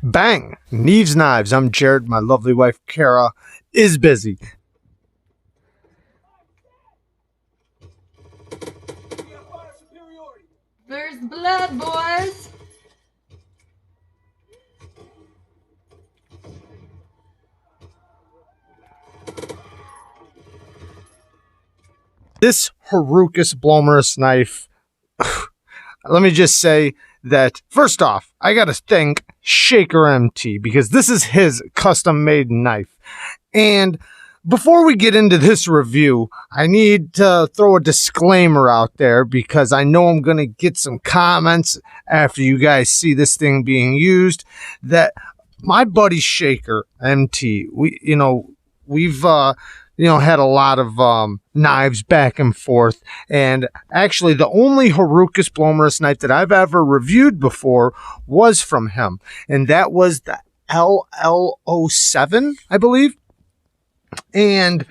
Bang! Neves Knives. I'm Jared. My lovely wife, Kara, is busy. There's blood, boys. This Herucus Blomerus knife, let me just say that, first off, I gotta thank Shaker MT because this is his custom-made knife. And before we get into this review, I need to throw a disclaimer out there because I know I'm gonna get some comments after you guys see this thing being used that my buddy Shaker MT, we've had a lot of knives back and forth. And actually, the only Herucus Blomerus knife that I've ever reviewed before was from him. And that was the LL07, I believe. And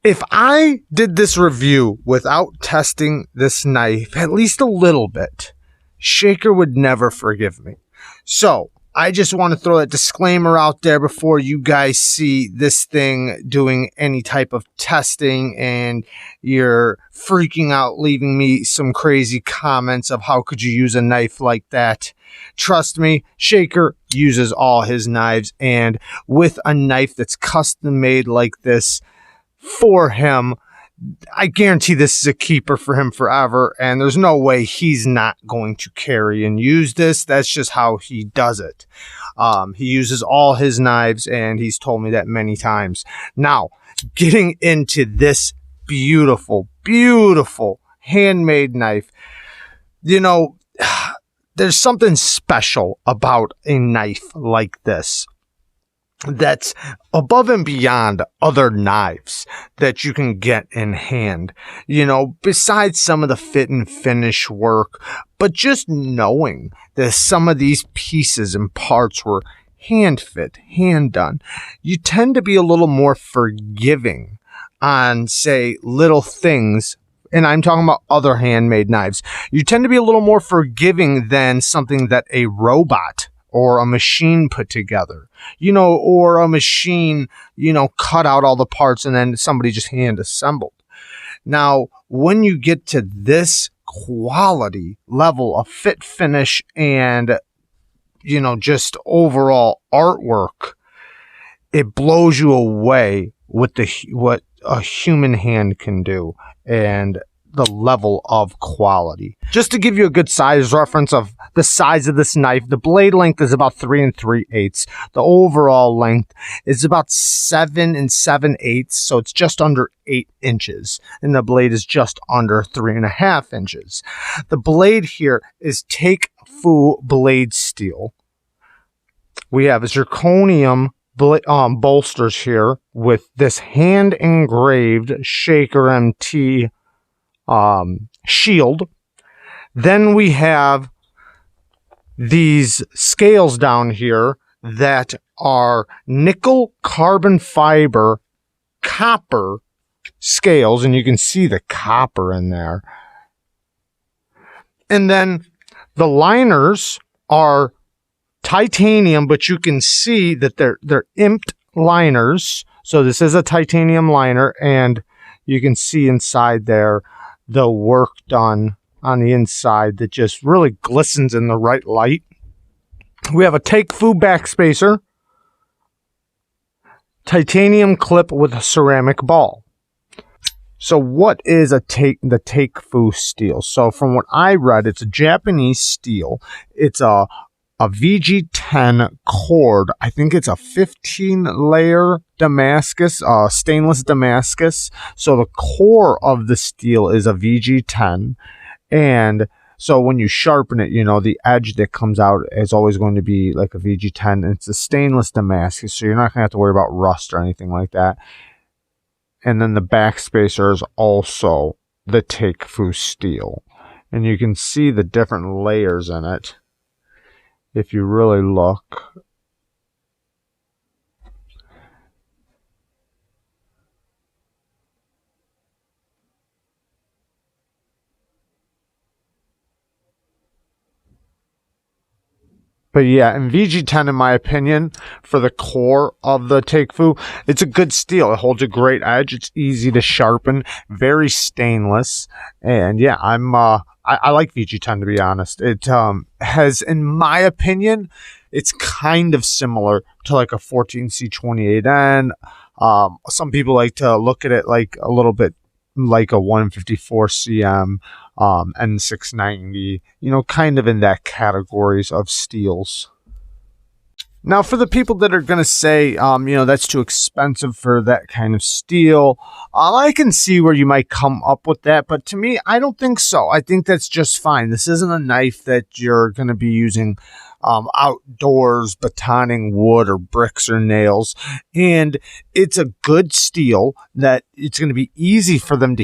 if I did this review without testing this knife at least a little bit, Shaker would never forgive me. So I just want to throw that disclaimer out there before you guys see this thing doing any type of testing and you're freaking out, leaving me some crazy comments of how could you use a knife like that. Trust me, Shaker uses all his knives, and with a knife that's custom made like this for him, I guarantee this is a keeper for him forever, and there's no way he's not going to carry and use this. That's just how he does it. He uses all his knives, and he's told me that many times. Now, getting into this beautiful, beautiful handmade knife, there's something special about a knife like this that's above and beyond other knives that you can get in hand, besides some of the fit and finish work, but just knowing that some of these pieces and parts were hand fit, hand done, you tend to be a little more forgiving on, say, little things. And I'm talking about other handmade knives. You tend to be a little more forgiving than something that a robot or a machine put together, or a machine, cut out all the parts and then somebody just hand assembled. Now, when you get to this quality level of fit, finish, and, just overall artwork, it blows you away with what a human hand can do and the level of quality. Just to give you a good size reference of the size of this knife, the blade length is about 3 3/8. The overall length is about 7 7/8, so it's just under 8 inches, and the blade is just under 3.5 inches. The blade here is Take Fu blade steel. We have zirconium bolsters here with this hand engraved Shaker MT shield. Then we have these scales down here that are nickel carbon fiber copper scales, and you can see the copper in there. And then the liners are titanium, but you can see that they're imped liners. So this is a titanium liner, and you can see inside there the work done on the inside that just really glistens in the right light. We have a Take Fu backspacer, titanium clip with a ceramic ball. So what is the Take Fu steel? So from what I read, it's a Japanese steel. It's a VG10 cord. I think it's a 15-layer Damascus, stainless Damascus. So the core of the steel is a VG10. And so when you sharpen it, the edge that comes out is always going to be like a VG10. And it's a stainless Damascus, so you're not going to have to worry about rust or anything like that. And then the backspacer is also the Take Fu steel. And you can see the different layers in it if you really look. But yeah, and VG10, in my opinion, for the core of the Takefu, it's a good steel. It holds a great edge. It's easy to sharpen, very stainless. And yeah, I like VG10, to be honest. It has, in my opinion, it's kind of similar to like a 14C28N. Some people like to look at it like a little bit like a 154 cm N690, you know, kind of in that categories of steels. Now, for the people that are going to say, you know, that's too expensive for that kind of steel, I can see where you might come up with that. But to me, I don't think so. I think that's just fine. This isn't a knife that you're going to be using outdoors, batoning wood or bricks or nails. And it's a good steel that it's going to be easy for him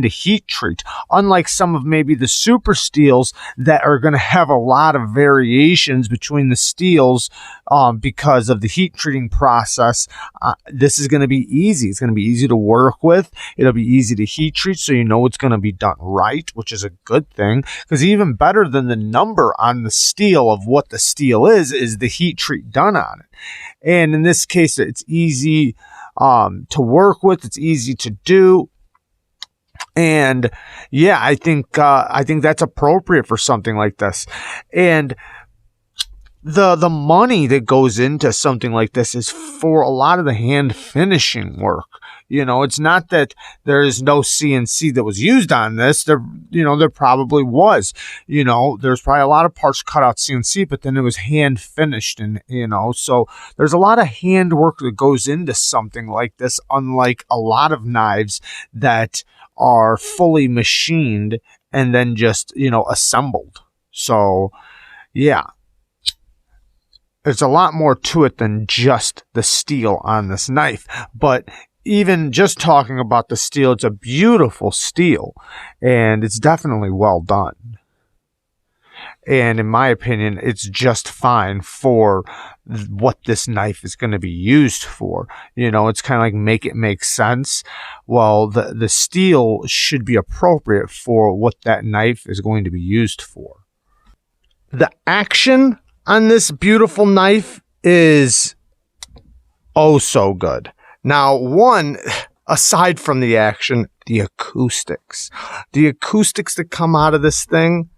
to heat treat, unlike some of maybe the super steels that are going to have a lot of variations between the steels because of the heat treating process. This is going to be easy. It's going to be easy to work with. It'll be easy to heat treat, so you know it's going to be done right, which is a good thing, because even better than the number on the steel of what the steel is the heat treat done on it. And in this case, it's easy to work with. It's easy to do. And yeah, I think that's appropriate for something like this. And the money that goes into something like this is for a lot of the hand finishing work. You know, it's not that there is no CNC that was used on this. There probably was. You know, there's probably a lot of parts cut out CNC, but then it was hand finished, and you know, so there's a lot of hand work that goes into something like this, unlike a lot of knives that are fully machined and then just, you know, assembled. So, yeah. There's a lot more to it than just the steel on this knife, but even just talking about the steel, it's a beautiful steel, and it's definitely well done. And in my opinion, it's just fine for what this knife is going to be used for. You know, it's kind of like make it make sense. Well, the steel should be appropriate for what that knife is going to be used for. The action on this beautiful knife is oh so good. Now, one, aside from the action, the acoustics. The acoustics that come out of this thing,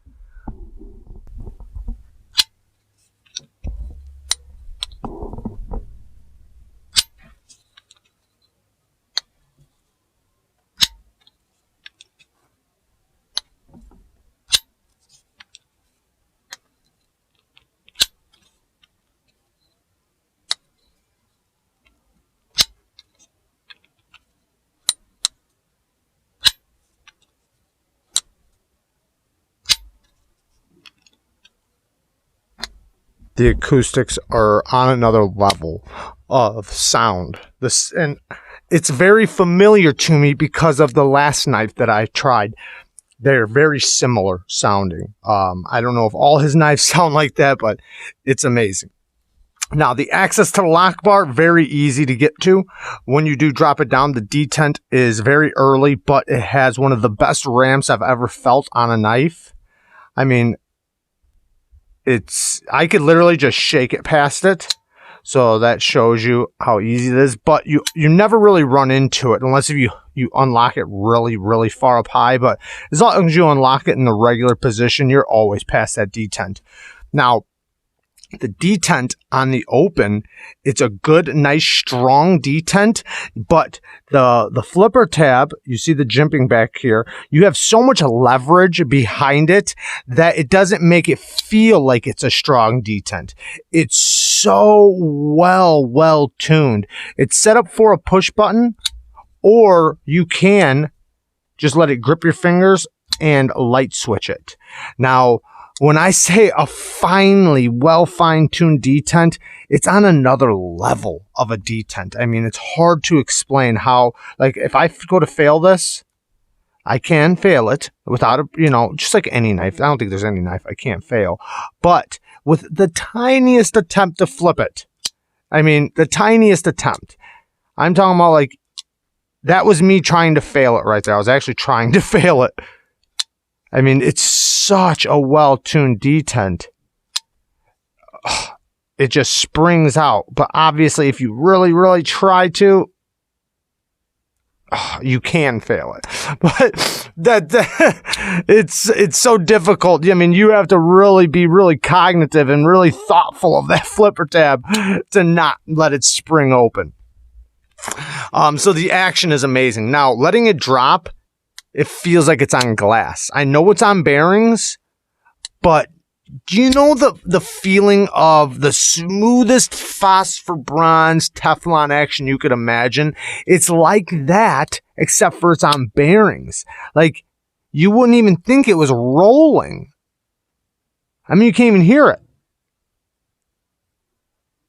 the acoustics are on another level of sound. And it's very familiar to me because of the last knife that I tried. They're very similar sounding. I don't know if all his knives sound like that, but it's amazing. Now, the access to the lock bar, very easy to get to. When you do drop it down, the detent is very early, but it has one of the best ramps I've ever felt on a knife. I mean, I could literally just shake it past it. So that shows you how easy it is. But you never really run into it unless if you unlock it really, really far up high. But as long as you unlock it in the regular position, you're always past that detent. Now, the detent on the open, it's a good, nice, strong detent, but the flipper tab, you see the jimping back here, you have so much leverage behind it that it doesn't make it feel like it's a strong detent. It's so well tuned. It's set up for a push button, or you can just let it grip your fingers and light switch it. Now, when I say a finely, fine-tuned detent, it's on another level of a detent. I mean, it's hard to explain how, like, if I go to fail this, I can fail it without, just like any knife. I don't think there's any knife I can't fail. But with the tiniest attempt to flip it, I mean, the tiniest attempt, I'm talking about, like, that was me trying to fail it right there. I was actually trying to fail it. I mean, it's such a well-tuned detent. it just springs out. But obviously, if you really, really try to, you can fail it. But it's so difficult. I mean, you have to really be really cognitive and really thoughtful of that flipper tab to not let it spring open. So the action is amazing. Now, letting it drop, it feels like it's on glass. I know it's on bearings, but do you know the feeling of the smoothest phosphor bronze Teflon action you could imagine? It's like that, except for it's on bearings. Like, you wouldn't even think it was rolling. I mean, you can't even hear it.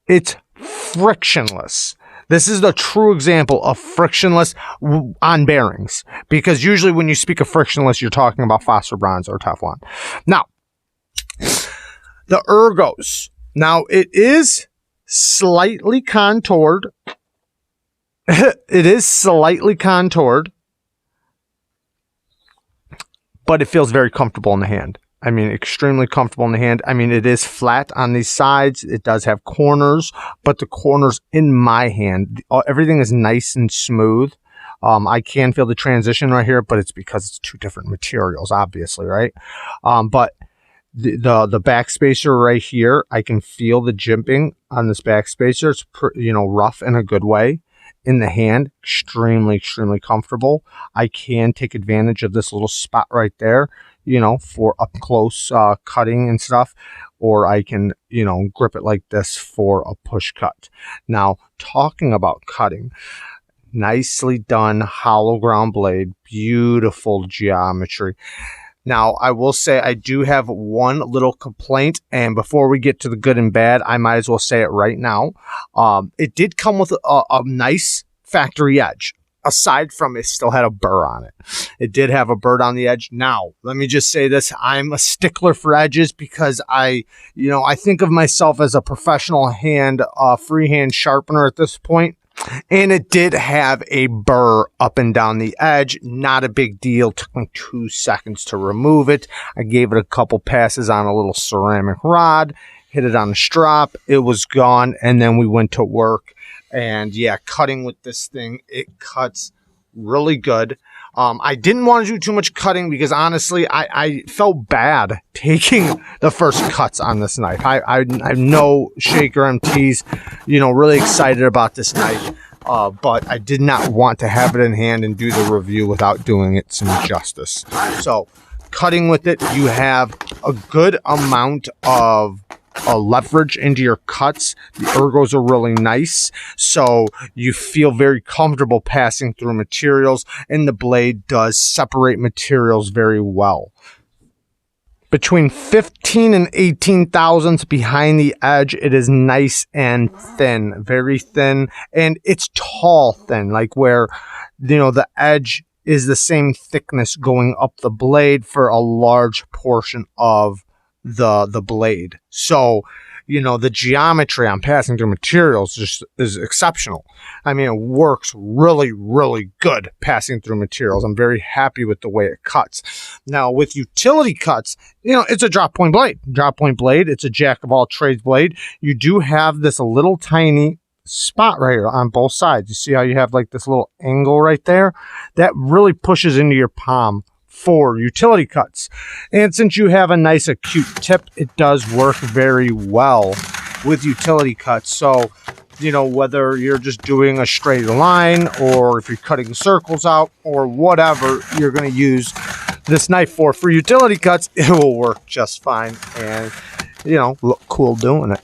It's frictionless. This is the true example of frictionless on bearings. Because usually when you speak of frictionless, you're talking about phosphor bronze or Teflon. Now, the ergos. Now, it is slightly contoured. It is slightly contoured. But it feels very comfortable in the hand. I mean, extremely comfortable in the hand. I mean, it is flat on these sides. It does have corners, but the corners in my hand, everything is nice and smooth. I can feel the transition right here, but it's because it's two different materials, obviously, right? But the backspacer right here, I can feel the jimping on this backspacer. It's rough in a good way. In the hand, extremely, extremely comfortable. I can take advantage of this little spot right there, for up close cutting and stuff, or I can, grip it like this for a push cut. Now, talking about cutting, nicely done hollow ground blade, beautiful geometry. Now, I will say I do have one little complaint, and before we get to the good and bad, I might as well say it right now. It did come with a nice factory edge. Aside from it still had a burr on it. It did have a burr on the edge. Now, let me just say this. I'm a stickler for edges because I think of myself as a professional freehand sharpener at this point. And it did have a burr up and down the edge. Not a big deal. Took me 2 seconds to remove it. I gave it a couple passes on a little ceramic rod. Hit it on a strop. It was gone. And then we went to work. And yeah, cutting with this thing, it cuts really good. I didn't want to do too much cutting because honestly, I felt bad taking the first cuts on this knife. I have no shaker MTs, really excited about this knife. But I did not want to have it in hand and do the review without doing it some justice. So cutting with it, you have a good amount of leverage into your cuts. The ergos are really nice, so you feel very comfortable passing through materials, and the blade does separate materials very well. Between 15 and 18 thousandths behind the edge, it is nice and thin, very thin, and it's tall thin, like where the edge is the same thickness going up the blade for a large portion of the blade. So, the geometry on passing through materials just is exceptional. I mean, it works really, really good passing through materials. I'm very happy with the way it cuts. Now, with utility cuts, it's a drop point blade. Drop point blade, it's a jack of all trades blade. You do have this little tiny spot right here on both sides. You see how you have like this little angle right there? That really pushes into your palm for utility cuts. And since you have a nice acute tip, it does work very well with utility cuts. So, whether you're just doing a straight line or if you're cutting circles out or whatever you're going to use this knife for utility cuts, it will work just fine and, look cool doing it.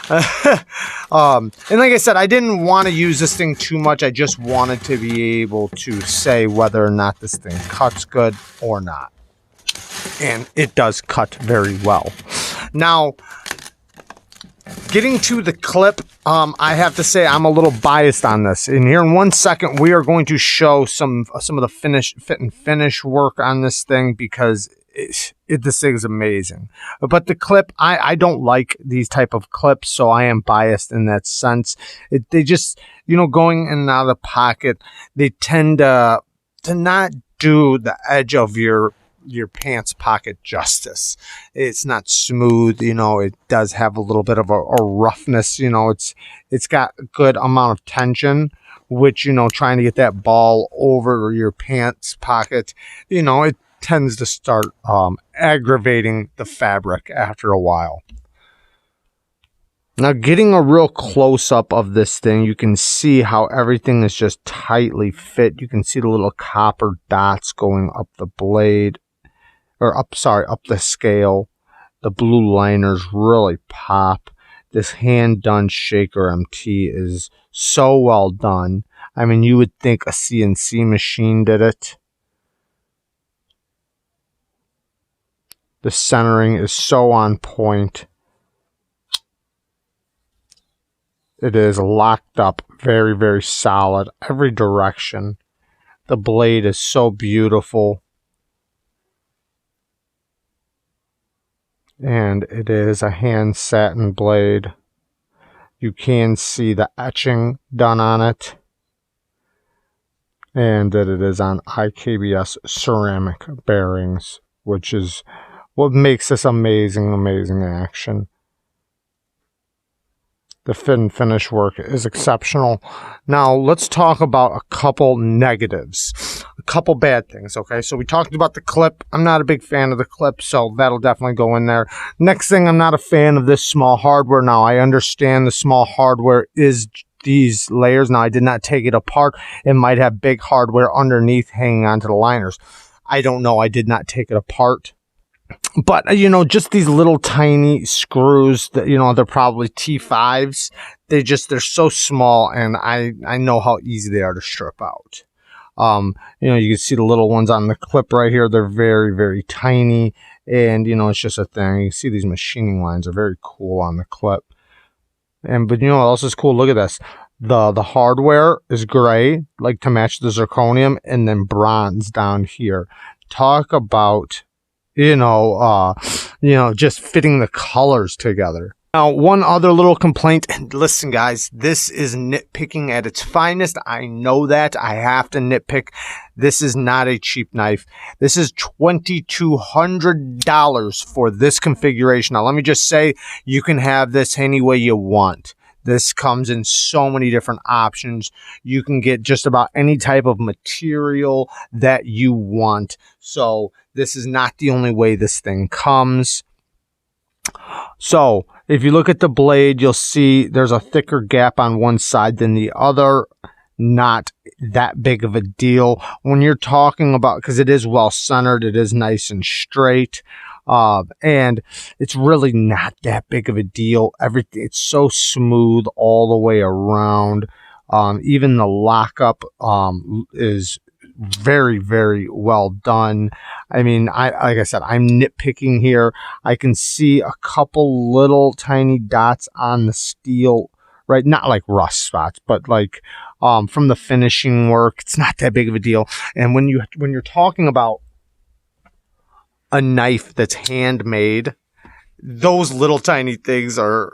And like I said, I didn't want to use this thing too much. I just wanted to be able to say whether or not this thing cuts good or not. And it does cut very well. Now, getting to the clip, I have to say I'm a little biased on this. And here in 1 second, we are going to show some of the fit and finish work on this thing because this thing is amazing. But the clip, I don't like these type of clips, so I am biased in that sense. They just, going in and out of the pocket, they tend to not do the edge of your your pants pocket justice. It's not smooth, you know, it does have a little bit of a roughness, you know, it's got a good amount of tension, which, you know, trying to get that ball over your pants pocket, you know, it tends to start aggravating the fabric after a while. Now, getting a real close-up of this thing, you can see how everything is just tightly fit. You can see the little copper dots going up the blade, or up the scale. The blue liners really pop. This hand-done shaker MT is so well done. I mean, you would think a CNC machine did it. The centering is so on point. It is locked up very, very solid every direction. The blade is so beautiful. And it is a hand satin blade. You can see the etching done on it. And that it is on IKBS ceramic bearings, which is what makes this amazing, amazing action. The fit and finish work is exceptional. Now, let's talk about a couple negatives, a couple bad things, okay? So we talked about the clip. I'm not a big fan of the clip, so that'll definitely go in there. Next thing, I'm not a fan of this small hardware. Now, I understand the small hardware is these layers. Now, I did not take it apart. It might have big hardware underneath hanging onto the liners. I don't know. I did not take it apart. But, you know, just these little tiny screws that, you know, they're probably T5s. They're so small, and I know how easy they are to strip out. You know, you can see the little ones on the clip right here. They're very, very tiny, and, you know, it's just a thing. You can see these machining lines are very cool on the clip. But you know what else is cool? Look at this. The hardware is gray, like to match the zirconium, and then bronze down here. Talk about, you know, just fitting the colors together. Now, one other little complaint, and listen, guys, this is nitpicking at its finest. I know that. I have to nitpick. This is not a cheap knife. This is $2,200 for this configuration. Now, let me just say, you can have this any way you want. This comes in so many different options. You can get just about any type of material that you want. So this is not the only way this thing comes. So if you look at the blade, you'll see there's a thicker gap on one side than the other. Not that big of a deal when you're talking about, because it is well centered, it is nice and straight. And it's really not that big of a deal. Everything, it's so smooth all the way around. Even the lockup is very, very well done. I mean, like I said, I'm nitpicking here. I can see a couple little tiny dots on the steel, right? Not like rust spots, but like from the finishing work. It's not that big of a deal. And when you're talking about a knife that's handmade, those little tiny things are,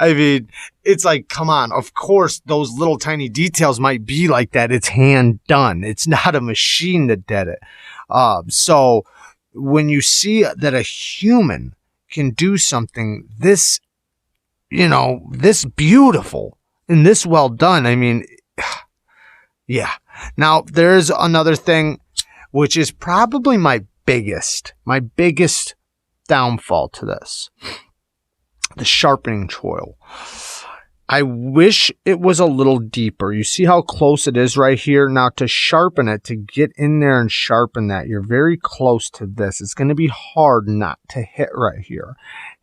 I mean, it's like, come on, of course, those little tiny details might be like that. It's hand done. It's not a machine that did it. So when you see that a human can do something this, you know, this beautiful and this well done, I mean, yeah. Now, there's another thing, which is probably my biggest downfall to this. The sharpening choil. I wish it was a little deeper. You see how close it is right here? Now, to sharpen it, to get in there and sharpen that, you're very close to this. It's going to be hard not to hit right here.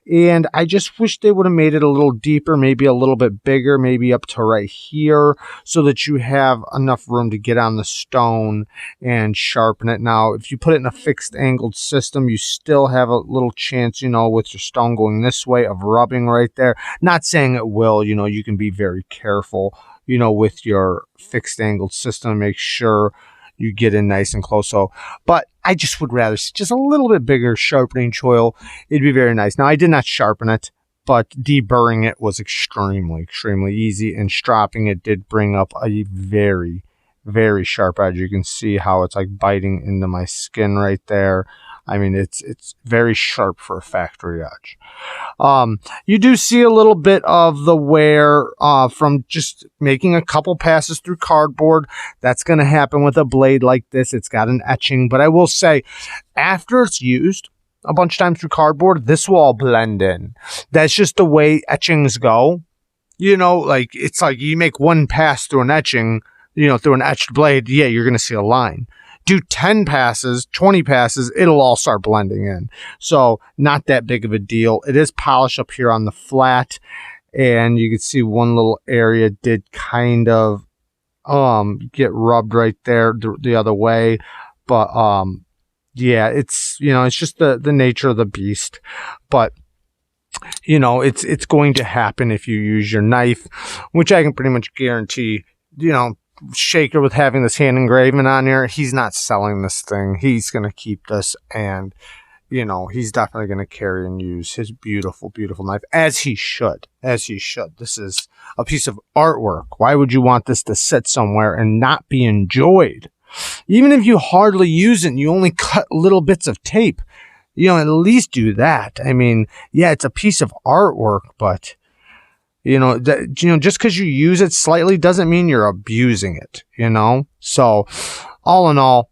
And I just wish they would have made it a little deeper, maybe a little bit bigger, maybe up to right here, so that you have enough room to get on the stone and sharpen it. Now, if you put it in a fixed angled system, you still have a little chance, you know, with your stone going this way of rubbing right there. Not saying it will, you know, you can be very careful, you know, with your fixed angled system, make sure you get in nice and close. So, but I just would rather see just a little bit bigger sharpening choil. It'd be very nice. Now, I did not sharpen it, but deburring it was extremely, extremely easy, and stropping it did bring up a very, very sharp edge. You can see how it's like biting into my skin right there. I mean, it's very sharp for a factory edge. You do see a little bit of the wear from just making a couple passes through cardboard. That's going to happen with a blade like this. It's got an etching, but I will say after it's used a bunch of times through cardboard, this will all blend in. That's just the way etchings go. You know, like it's like you make one pass through an etching, you know, through an etched blade. Yeah, you're going to see a line. Do 10 passes, 20 passes, it'll all start blending in. So not that big of a deal. It is polished up here on the flat, and you can see one little area did kind of get rubbed right there the other way. But yeah, it's, you know, it's just the nature of the beast. But you know, it's going to happen if you use your knife, which I can pretty much guarantee, you know, Shaker with having this hand engraving on here, he's not selling this thing. He's going to keep this, and you know, he's definitely going to carry and use his beautiful, beautiful knife, as he should. This is a piece of artwork. Why would you want this to sit somewhere and not be enjoyed? Even if you hardly use it and you only cut little bits of tape, you know, at least do that. I mean, yeah, it's a piece of artwork, but you know, just because you use it slightly doesn't mean you're abusing it, you know? So, all in all,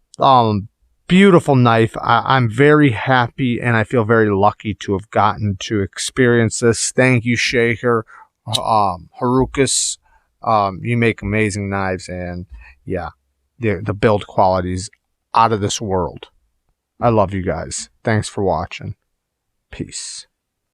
beautiful knife. I'm very happy, and I feel very lucky to have gotten to experience this. Thank you, Shaker. Herucus, you make amazing knives, and yeah, the build quality's out of this world. I love you guys. Thanks for watching. Peace.